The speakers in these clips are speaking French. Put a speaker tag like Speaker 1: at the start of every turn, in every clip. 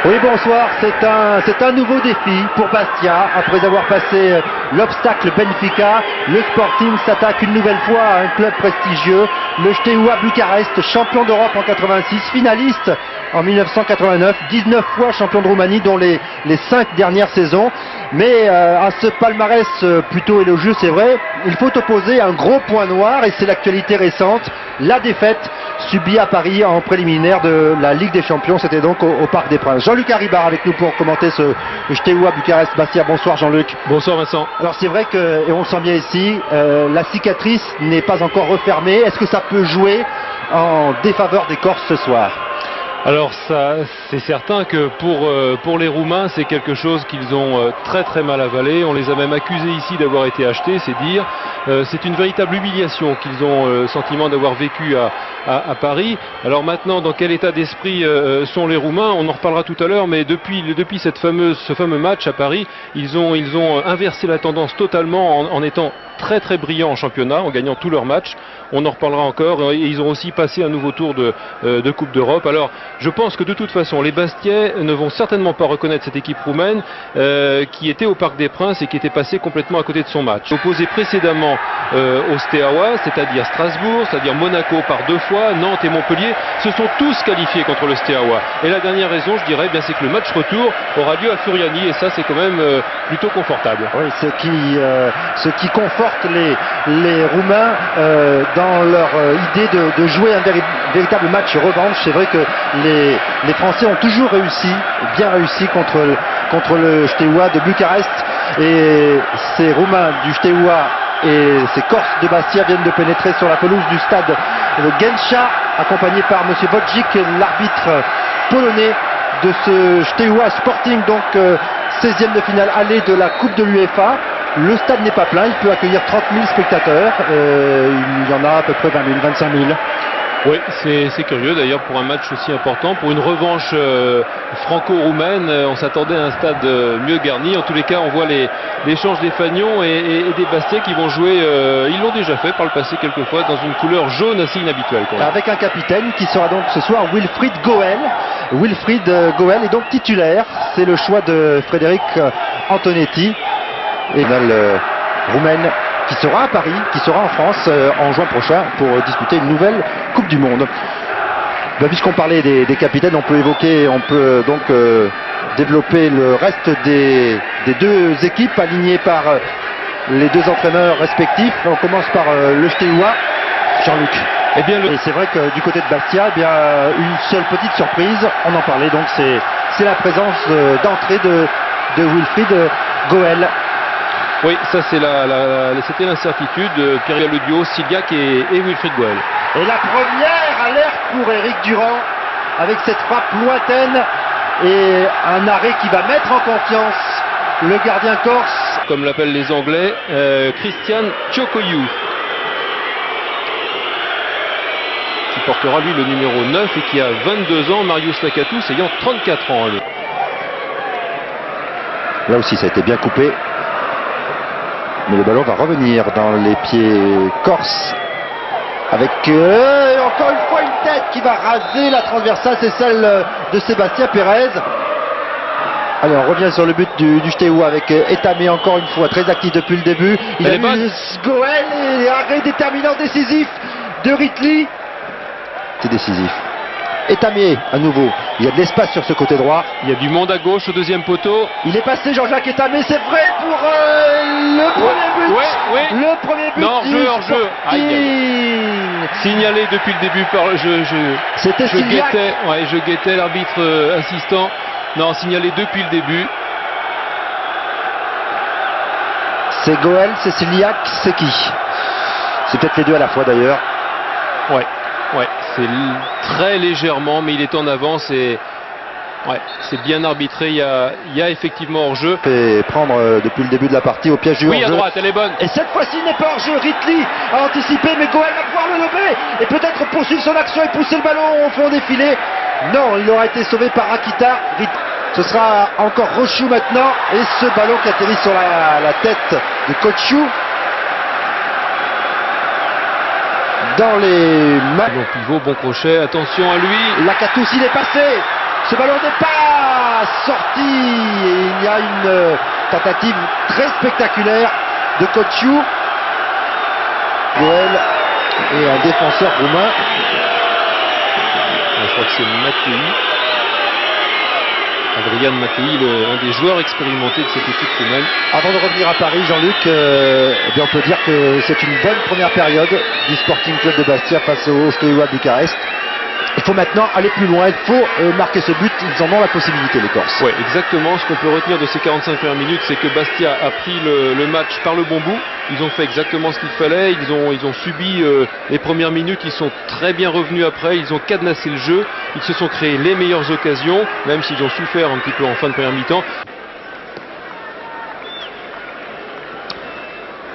Speaker 1: Oui, bonsoir. C'est un nouveau défi pour Bastia. Après avoir passé l'obstacle Benfica, le Sporting s'attaque une nouvelle fois à un club prestigieux, le Steaua Bucarest, champion d'Europe en 86, finaliste en 1989, 19 fois champion de Roumanie, dont les 5 dernières saisons. Mais à ce palmarès plutôt élogieux, c'est vrai, il faut opposer un gros point noir, et c'est l'actualité récente, la défaite subie à Paris en préliminaire de la Ligue des Champions. C'était donc au Parc des Princes. Jean-Luc Haribar avec nous pour commenter ce Steaua Bucarest-Bastia. Bonsoir Jean-Luc.
Speaker 2: Bonsoir Vincent.
Speaker 1: Alors c'est vrai que, et on le sent bien ici, la cicatrice n'est pas encore refermée. Est-ce que ça peut jouer en défaveur des Corses ce soir ?
Speaker 2: Alors ça, c'est certain que pour les Roumains, c'est quelque chose qu'ils ont très très mal avalé. On les a même accusés ici d'avoir été achetés, c'est dire. C'est une véritable humiliation qu'ils ont le sentiment d'avoir vécu à Paris. Alors maintenant, dans quel état d'esprit sont les Roumains ? On en reparlera tout à l'heure, mais depuis ce fameux match à Paris, ils ont inversé la tendance totalement en étant très très brillants en championnat, en gagnant tous leurs matchs. On en reparlera encore. Et ils ont aussi passé un nouveau tour de Coupe d'Europe. Alors je pense que de toute façon les Bastiais ne vont certainement pas reconnaître cette équipe roumaine qui était au Parc des Princes et qui était passée complètement à côté de son match. Opposé précédemment au Steaua, c'est-à-dire Strasbourg, c'est-à-dire Monaco par 2 fois, Nantes et Montpellier, se sont tous qualifiés contre le Steaua. Et la dernière raison, je dirais, c'est que le match retour aura lieu à Furiani, et ça c'est quand même plutôt confortable.
Speaker 1: Oui, ce qui conforte les Roumains dans leur idée de jouer un véritable match revanche. C'est vrai que les Français ont toujours bien réussi contre le Steaua de Bucarest, et ces Roumains du Steaua et ces Corses de Bastia viennent de pénétrer sur la pelouse du stade Gensha, accompagnés par M. Wojcik, l'arbitre polonais de ce Steaua Sporting, donc 16e de finale aller de la Coupe de l'UEFA. Le stade n'est pas plein, il peut accueillir 30 000 spectateurs, il y en a à peu près 20 000, 25 000.
Speaker 2: Oui, c'est curieux d'ailleurs pour un match aussi important, pour une revanche franco-roumaine. On s'attendait à un stade mieux garni. En tous les cas, on voit l'échange des Fagnons et des Bastiais qui vont jouer, ils l'ont déjà fait par le passé quelquefois, dans une couleur jaune assez inhabituelle.
Speaker 1: Avec un capitaine qui sera donc ce soir Wilfried Goel. Wilfried Goel est donc titulaire, c'est le choix de Frédéric Antonetti. Et roumaine qui sera à Paris, qui sera en France en juin prochain pour disputer une nouvelle Coupe du Monde. Puisqu'on parlait des capitaines, on peut donc développer le reste des 2 équipes alignées par les 2 entraîneurs respectifs. On commence par le Steaua, Jean-Luc. Et c'est vrai que du côté de Bastia, une seule petite surprise, on en parlait, donc c'est la présence d'entrée de Wilfried Goel.
Speaker 2: Oui, ça c'était l'incertitude. Pierre le duo, Siliac et Wilfried Goel.
Speaker 1: Et la première alerte pour Eric Durand avec cette frappe lointaine et un arrêt qui va mettre en confiance le gardien corse.
Speaker 2: Comme l'appellent les Anglais, Christian Chokoyou, qui portera lui le numéro 9 et qui a 22 ans, Marius Lakatos ayant 34 ans. Lui.
Speaker 1: Là aussi ça a été bien coupé. Mais le ballon va revenir dans les pieds corses avec encore une fois une tête qui va raser la transversale, c'est celle de Sébastien Pérez. Allez, on revient sur le but du Steaua avec Etamé, encore une fois très actif depuis le début. Il a mis Goel et arrêt déterminant décisif de Ritli. C'est décisif. Etamé à nouveau, il y a de l'espace sur ce côté droit.
Speaker 2: Il y a du monde à gauche au deuxième poteau.
Speaker 1: Il est passé Jean-Jacques Etamé, c'est vrai pour le premier but.
Speaker 2: Oui.
Speaker 1: Le premier but.
Speaker 2: Non, hors-jeu. Signalé depuis le début par je guettais l'arbitre assistant. Non, signalé depuis le début.
Speaker 1: C'est Goel, c'est Siliac, c'est qui ? C'est peut-être les 2 à la fois d'ailleurs.
Speaker 2: Ouais, c'est très légèrement, mais il est en avance et c'est bien arbitré. Il y a effectivement hors-jeu.
Speaker 1: Fait prendre depuis le début de la partie au piège du hors-jeu.
Speaker 2: Oui, à droite, elle est bonne.
Speaker 1: Et cette fois-ci, il n'est pas hors-jeu. Ritli a anticipé, mais Goel va pouvoir le lever et peut-être poursuivre son action et pousser le ballon au fond des filets. Non, il aura été sauvé par Akita. Ce sera encore Rochou maintenant, et ce ballon qui atterrit sur la tête de Kochou. Dans les mains.
Speaker 2: Bon pivot, bon crochet, attention à lui.
Speaker 1: Lakatos, il est passé. Ce ballon n'est pas sorti et il y a une tentative très spectaculaire de Kociu. Goel et un défenseur roumain.
Speaker 2: Je crois que c'est Mattei. Adrian Mattei, un des joueurs expérimentés de cette équipe roumaine.
Speaker 1: Avant de revenir à Paris, Jean-Luc, eh bien on peut dire que c'est une bonne première période du Sporting Club de Bastia face au Steaua Bucarest. Il faut maintenant aller plus loin, il faut marquer ce but, ils en ont la possibilité, les Corses.
Speaker 2: Oui, exactement. Ce qu'on peut retenir de ces 45 premières minutes, c'est que Bastia a pris le match par le bon bout. Ils ont fait exactement ce qu'il fallait, ils ont subi les premières minutes, ils sont très bien revenus après, ils ont cadenassé le jeu, ils se sont créés les meilleures occasions, même s'ils ont souffert un petit peu en fin de première mi-temps.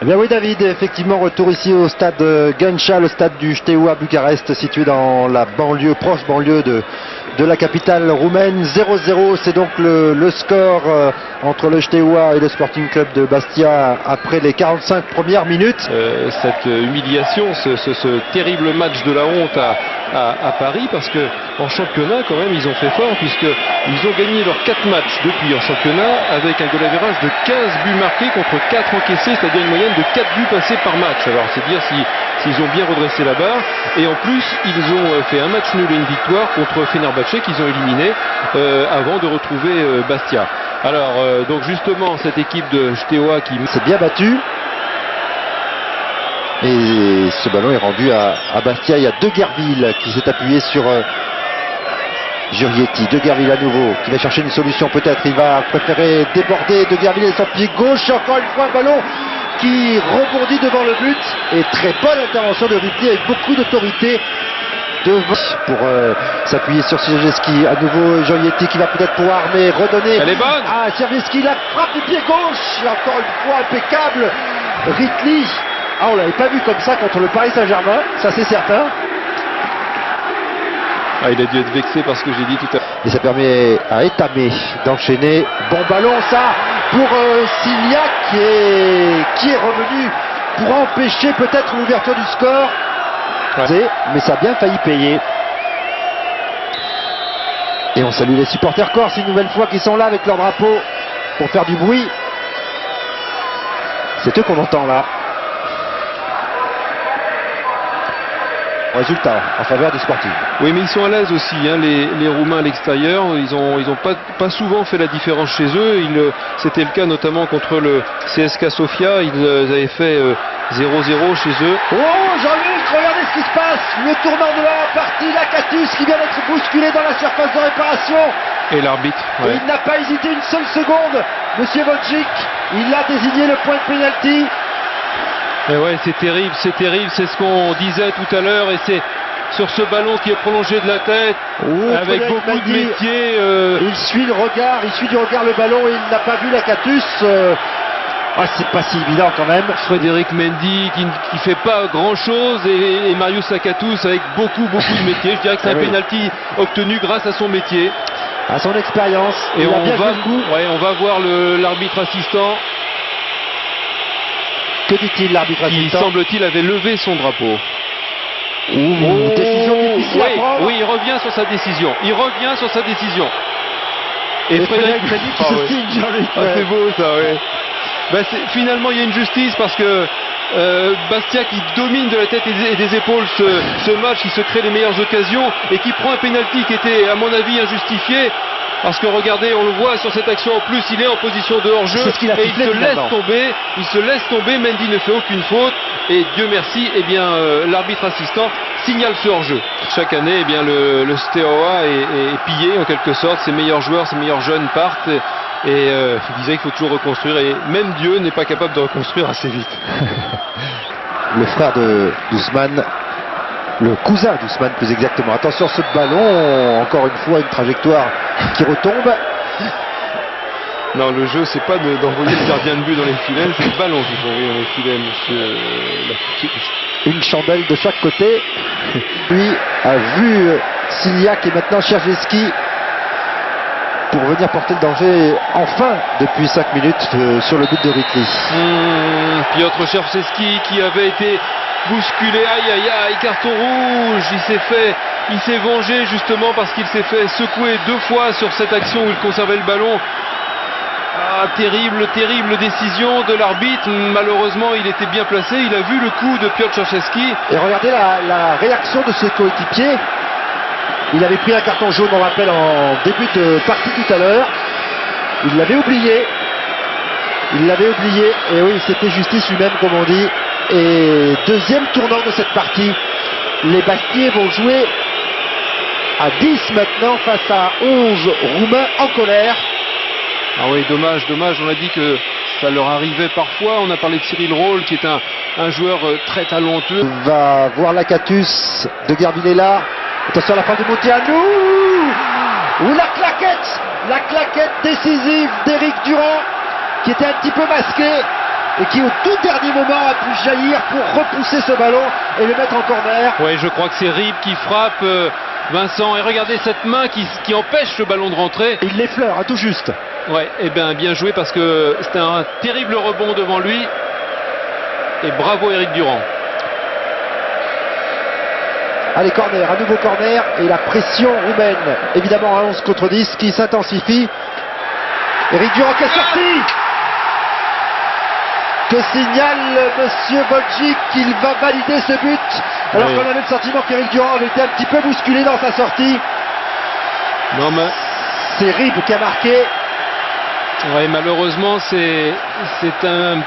Speaker 1: Eh bien oui David, effectivement retour ici au stade Guncea, le stade du Steaua Bucarest, situé dans la banlieue, proche banlieue de la capitale roumaine. 0-0, c'est donc le score entre le Steaua et le Sporting Club de Bastia après les 45 premières minutes.
Speaker 2: Cette humiliation, ce terrible match de la honte à Paris, parce que en championnat quand même ils ont fait fort, puisqu'ils ont gagné leurs 4 matchs depuis en championnat avec un goal average de 15 buts marqués contre 4 encaissés, c'est-à-dire une moyenne de 4 buts passés par match. Alors c'est dire s'ils ont bien redressé la barre, et en plus ils ont fait un match nul et une victoire contre Fenerbahçe qu'ils ont éliminé avant de retrouver Bastia. Alors donc justement cette équipe de Steaua qui
Speaker 1: s'est bien battue. Et ce ballon est rendu à Bastia. Il y a De Gerville qui s'est appuyé sur Jurietti. De Gerville à nouveau qui va chercher une solution peut-être. Il va préférer déborder. De Gerville est son pied gauche. Encore une fois un ballon qui rebondit devant le but. Et très bonne intervention de Ripley avec beaucoup d'autorité pour s'appuyer sur Siergiewski. À nouveau Jurietti qui va peut-être pouvoir redonner.
Speaker 2: Elle est bonne.
Speaker 1: Ah, Siergiewski, la frappe du pied gauche. Et encore une fois impeccable. Ripley. Ah, on l'avait pas vu comme ça contre le Paris Saint-Germain, ça c'est certain.
Speaker 2: Ah, il a dû être vexé par ce que j'ai dit tout à l'heure.
Speaker 1: Et ça permet à Etamé d'enchaîner. Bon ballon ça pour Signac qui est revenu pour empêcher peut-être l'ouverture du score. Ouais. Mais ça a bien failli payer. Et on salue les supporters corses une nouvelle fois qui sont là avec leur drapeau pour faire du bruit. C'est eux qu'on entend là. Résultat en faveur du Sporting.
Speaker 2: Oui, mais ils sont à l'aise aussi, hein, les Roumains à l'extérieur. Ils ont pas souvent fait la différence chez eux. C'était le cas notamment contre le CSKA Sofia. Ils avaient fait 0-0 chez eux.
Speaker 1: Oh, Jean-Luc, regardez ce qui se passe. Le tournant de la partie, Lakatus qui vient d'être bousculé dans la surface de réparation.
Speaker 2: Et l'arbitre. Ouais.
Speaker 1: Il n'a pas hésité une seule seconde. Monsieur Wojcik, il a désigné le point de pénalty.
Speaker 2: Et ouais, c'est terrible, c'est ce qu'on disait tout à l'heure, et c'est sur ce ballon qui est prolongé de la tête, avec beaucoup de métier.
Speaker 1: Il suit du regard le ballon et il n'a pas vu Lakatus. C'est pas si évident quand même.
Speaker 2: Frédéric Mendy qui fait pas grand chose, et Marius Lakatus avec beaucoup de métier. Je dirais que c'est un pénalty obtenu grâce à son métier,
Speaker 1: à son expérience.
Speaker 2: Et on va voir l'arbitre assistant.
Speaker 1: Que dit-il l'arbitre assistant?
Speaker 2: Qui semble-t-il avait levé son drapeau.
Speaker 1: Décision difficile à prendre.
Speaker 2: Oui, il revient sur sa décision. Et Frédéric
Speaker 1: Mendy qui se signe, Jean-Luc.
Speaker 2: C'est beau ça, oui. Finalement, il y a une justice parce que Bastia qui domine de la tête et des épaules ce match, qui se crée les meilleures occasions et qui prend un pénalty qui était à mon avis injustifié. Parce que regardez, on le voit sur cette action en plus, il est en position de hors-jeu et il se laisse tomber, Mendy ne fait aucune faute et Dieu merci, l'arbitre assistant signale ce hors-jeu. Chaque année, le Steaua est pillé en quelque sorte, ses meilleurs joueurs, ses meilleurs jeunes partent et il disait qu'il faut toujours reconstruire, et même Dieu n'est pas capable de reconstruire assez vite.
Speaker 1: Le frère de Ousmane, le cousin d'Ousmane plus exactement. Attention ce ballon, encore une fois une trajectoire qui retombe.
Speaker 2: Non, le jeu c'est pas d'envoyer le gardien de but dans les filets, c'est le ballon qu'il faut envoyer dans les filets, monsieur.
Speaker 1: Une chandelle de chaque côté. Lui a vu Signac et maintenant Siergiewski pour venir porter le danger enfin depuis 5 minutes sur le but de Ripley.
Speaker 2: Piotr Siergiewski qui avait été bousculé, aïe, carton rouge, il s'est fait Il s'est vengé justement parce qu'il s'est fait secouer 2 fois sur cette action où il conservait le ballon. Ah, terrible décision de l'arbitre. Malheureusement, il était bien placé. Il a vu le coup de Piotr Czercheski.
Speaker 1: Et regardez la réaction de ses coéquipiers. Il avait pris un carton jaune, on rappelle, en début de partie tout à l'heure. Il l'avait oublié. Et oui, c'était justice humaine, comme on dit. Et deuxième tournant de cette partie. Les Bastiais vont jouer à 10 maintenant face à 11 Roumains en colère.
Speaker 2: Ah oui, dommage. On a dit que ça leur arrivait parfois. On a parlé de Cyril Roll, qui est un joueur très talentueux.
Speaker 1: Va voir l'Acatus de Guervillela. Attention à la fin du Montianou. Ou la claquette décisive d'Éric Durand, qui était un petit peu masqué et qui au tout dernier moment a pu jaillir pour repousser ce ballon et le mettre en corner.
Speaker 2: Oui, je crois que c'est Rib qui frappe, Vincent. Et regardez cette main qui empêche le ballon de rentrer.
Speaker 1: Et il l'effleure, tout juste.
Speaker 2: Ouais, et bien joué parce que c'était un terrible rebond devant lui. Et bravo Éric Durand.
Speaker 1: Allez, corner, un nouveau corner et la pression roumaine, évidemment à 11 contre 10 qui s'intensifie. Éric Durand qui est sorti. Que signale Monsieur Wojcik qu'il va valider ce but, alors qu'on avait le sentiment qu'Éric Durand avait été un petit peu bousculé dans sa sortie.
Speaker 2: Non mais
Speaker 1: c'est Rib qui a marqué.
Speaker 2: Oui, malheureusement, c'est un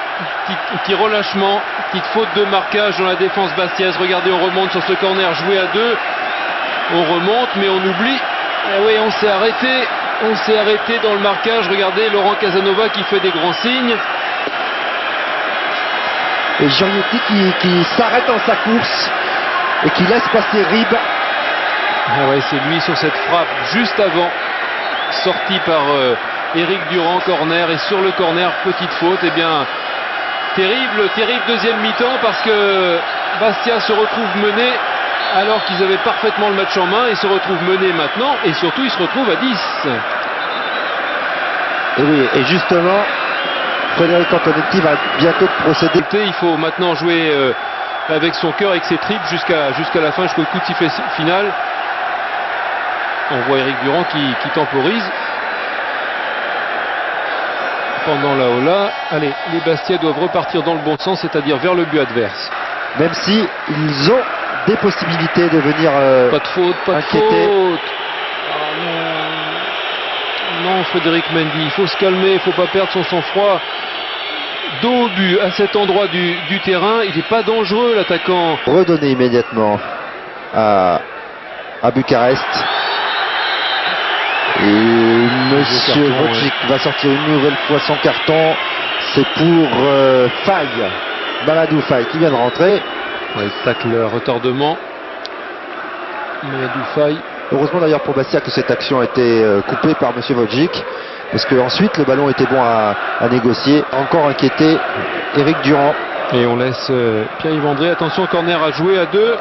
Speaker 2: petit relâchement, petite faute de marquage dans la défense bastiaise. Regardez, on remonte sur ce corner joué à 2. On remonte, mais on oublie. Et oui, on s'est arrêté dans le marquage. Regardez, Laurent Casanova qui fait des grands signes.
Speaker 1: Et Giorgetti qui s'arrête dans sa course et qui laisse passer Rib.
Speaker 2: Ah ouais, c'est lui sur cette frappe juste avant, sorti par Éric Durand, corner. Et sur le corner, petite faute. Eh bien, terrible deuxième mi-temps, parce que Bastia se retrouve mené alors qu'ils avaient parfaitement le match en main, et se retrouve mené maintenant, et surtout ils se retrouvent à 10.
Speaker 1: Et oui, et justement, Frédéric Antonetti va bientôt procéder.
Speaker 2: Il faut maintenant jouer avec son cœur, avec ses tripes jusqu'à la fin, jusqu'au coup de sifflet final. On voit Éric Durand qui temporise pendant la Ola. Allez, les Bastiais doivent repartir dans le bon sens, c'est-à-dire vers le but adverse.
Speaker 1: Même si ils ont des possibilités de venir
Speaker 2: pas de faute, pas
Speaker 1: inquiéter.
Speaker 2: De faute. Non, Frédéric Mendy, il faut se calmer, il ne faut pas perdre son sang-froid. Dos au but, à cet endroit du terrain, il n'est pas dangereux, l'attaquant.
Speaker 1: Redonner immédiatement à Bucarest. Et Monsieur Wojcik va sortir une nouvelle fois son carton. C'est pour Faye, Mamadou Faye, qui vient de rentrer.
Speaker 2: Ouais, tacle retardement. Mamadou Faye.
Speaker 1: Heureusement d'ailleurs pour Bastia que cette action a été coupée par Monsieur Wojcik, parce qu'ensuite le ballon était bon à négocier. Encore inquiété Éric Durand.
Speaker 2: Et on laisse Pierre-Yves André. Attention, corner à jouer à 2.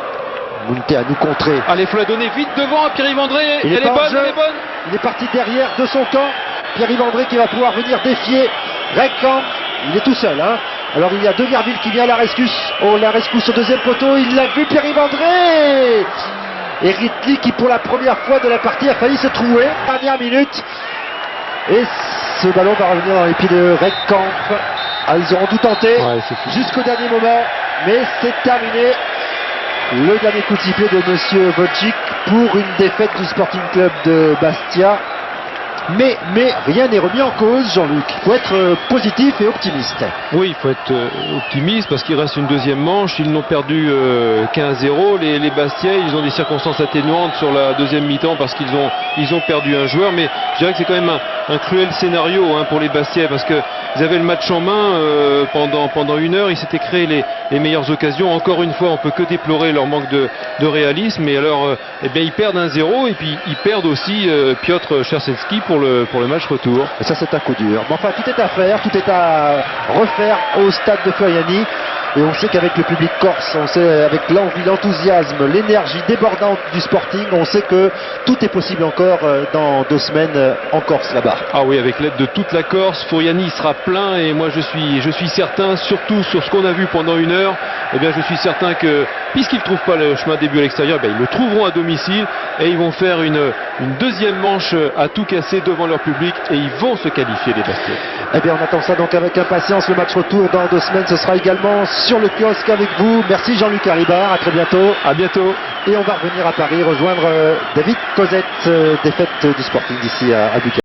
Speaker 1: Mounté à nous contrer.
Speaker 2: Allez, il faut la donner vite devant à Pierre-Yves André. Elle est bonne.
Speaker 1: Il est parti derrière de son camp. Pierre-Yves André qui va pouvoir venir défier Rekkamp. Il est tout seul, hein. Alors il y a De Gerville qui vient à la rescousse. Oh, la rescousse au deuxième poteau. Il l'a vu, Pierre-Yves André. Et Ritli qui pour la première fois de la partie a failli se trouver. Dernière minute. Et ce ballon va revenir dans les pieds de Rekkamp. Ah, ils auront tout tenté jusqu'au dernier moment. Mais c'est terminé. Le dernier coup de sifflet de Monsieur Wojcik pour une défaite du Sporting Club de Bastia. Mais rien n'est remis en cause, Jean-Luc. Il faut être positif et optimiste.
Speaker 2: Oui, il faut être optimiste parce qu'il reste une deuxième manche. Ils n'ont perdu qu'un 0. Les Bastiais, ils ont des circonstances atténuantes sur la deuxième mi-temps parce qu'ils ont perdu un joueur. Mais je dirais que c'est quand même un cruel scénario pour les Bastiais, parce qu'ils avaient le match en main pendant une heure. Ils s'étaient créés les meilleures occasions. Encore une fois, on peut que déplorer leur manque de réalisme. Et alors, ils perdent un 0 et puis ils perdent aussi Piotr Czercheski pour le match retour.
Speaker 1: Et ça, c'est un coup dur. Mais enfin, tout est à faire, tout est à refaire au stade de Floriani. Et on sait qu'avec le public corse, on sait avec l'envie, l'enthousiasme, l'énergie débordante du Sporting, on sait que tout est possible encore dans 2 semaines en Corse là-bas.
Speaker 2: Ah oui, avec l'aide de toute la Corse, Furiani sera plein et moi je suis certain, surtout sur ce qu'on a vu pendant 1 heure, eh bien je suis certain que puisqu'ils ne trouvent pas le chemin de début à l'extérieur, ils le trouveront à domicile et ils vont faire une deuxième manche à tout casser devant leur public et ils vont se qualifier les Bastions.
Speaker 1: Eh bien on attend ça donc avec impatience. Le match retour dans 2 semaines, ce sera également sur le kiosque avec vous. Merci Jean-Luc Haribard, à très bientôt.
Speaker 2: À bientôt.
Speaker 1: Et on va revenir à Paris rejoindre David Cosette, défaite du Sporting d'ici à Bucarest.